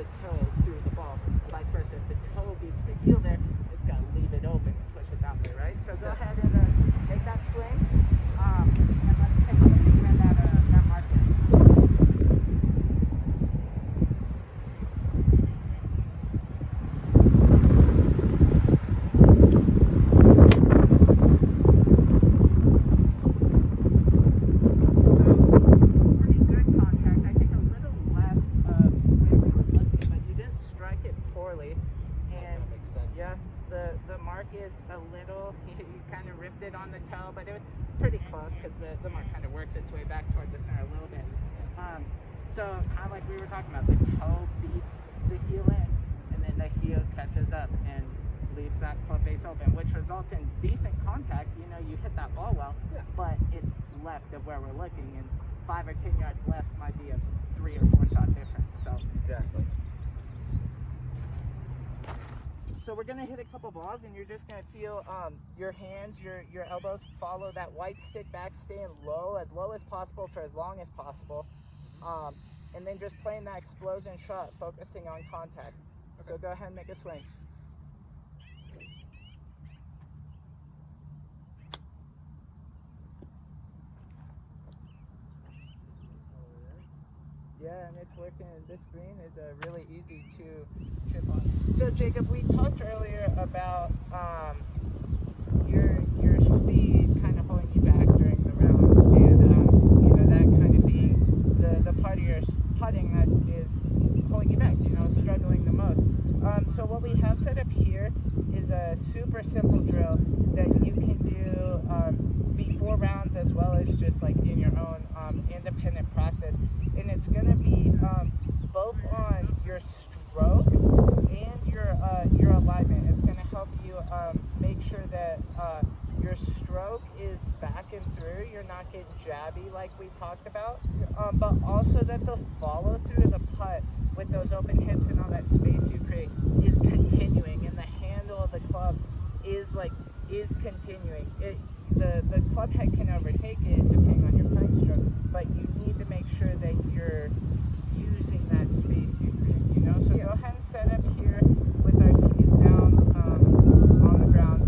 the toe through the ball. Vice versa, if the toe beats the heel there, it's got to leave it open and push it that way, right? So go ahead and make that swing, and let's take a look at where that mark is. Yeah, the mark is a little, you kind of ripped it on the toe, but it was pretty close because the mark kind of works its way back toward the center a little bit. So kind of like we were talking about, the toe beats the heel in, and then the heel catches up and leaves that club face open, which results in decent contact. You know, you hit that ball well, but it's left of where we're looking, and 5 or 10 yards left might be a 3 or 4 shot difference. So exactly. So we're going to hit a couple balls, and you're just going to feel your hands, your elbows follow that white stick back, staying low as possible for as long as possible. And then just playing that explosion shot, focusing on contact. Okay. So go ahead and make a swing. Yeah, and it's working. This green is really easy to chip on. So Jacob, we talked earlier about your speed kind of holding you back during the round, and you know, that kind of being the part of your putting that is holding you back. You know, struggling the most. So what we have set up here is a super simple drill that you can do before rounds, as well as just like in your own independent practice. And it's going to be both on your stroke and your alignment. It's going to help you make sure that your stroke is back and through. You're not getting jabby like we talked about, but also that the follow through of the putt with those open hips and all that space you create is continuing, and the handle of the club is continuing. The club head can overtake it depending on your putting stroke, but you need to make sure that you're using that space you create, you know? So go ahead and set up here with our tees down on the ground.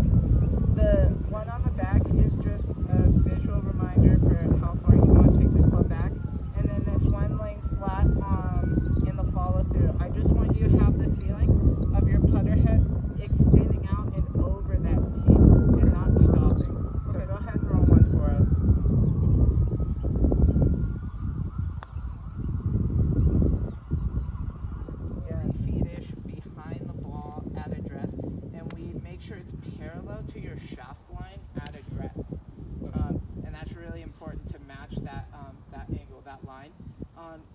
The one on the back is just a visual reminder for how far you want to take the club back. And then this one laying flat in the follow through. I just want you to have the feeling of your putter head extending out and over that tee and not stopping. So go ahead and roll one for us. Yeah, feet-ish behind the ball at address, and we make sure it's parallel to your shaft line at address. And that's really important to match that angle, that line.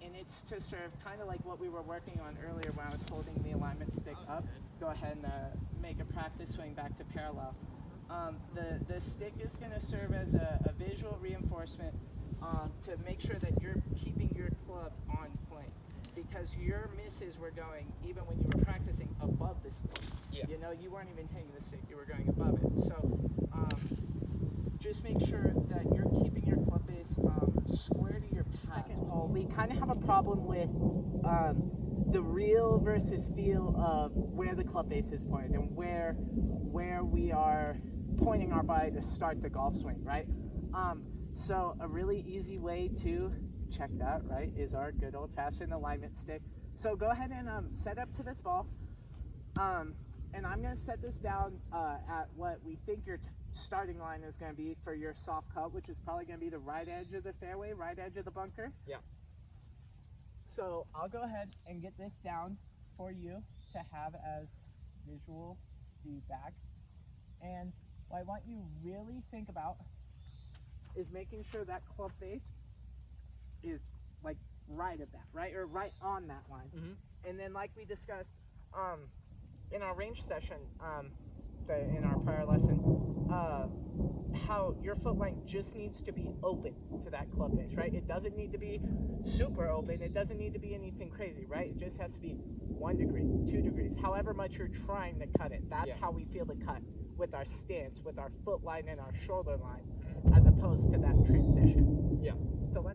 And it's to serve kind of like what we were working on earlier when I was holding the alignment stick up. Go ahead and make a practice swing back to parallel. The stick is going to serve as a visual reinforcement to make sure that you're keeping your club on point, because your misses were going, even when you were practicing, above the stick. Yeah. You know, you weren't even hitting the stick, you were going above it. So just make sure that you're keeping your club face square to your pad. Second hole, we kind of have a problem with the real versus feel of where the club face is pointed and where we are pointing our body to start the golf swing, right? So a really easy way to check that, right, is our good old-fashioned alignment stick. So go ahead and set up to this ball, and I'm going to set this down at what we think your starting line is going to be for your soft cut, which is probably going to be the right edge of the fairway, right edge of the bunker. Yeah. So I'll go ahead and get this down for you to have as visual feedback. And what I want you to really think about is making sure that club face is like right at that, right? Or right on that line. Mm-hmm. And then like we discussed in our range session, in our prior lesson, how your foot line just needs to be open to that club face, right? It doesn't need to be super open. It doesn't need to be anything crazy, right? It just has to be 1 degree, 2 degrees, however much you're trying to cut it. That's how we feel the cut with our stance, with our foot line and our shoulder line, as opposed to that transition. Yeah. So let's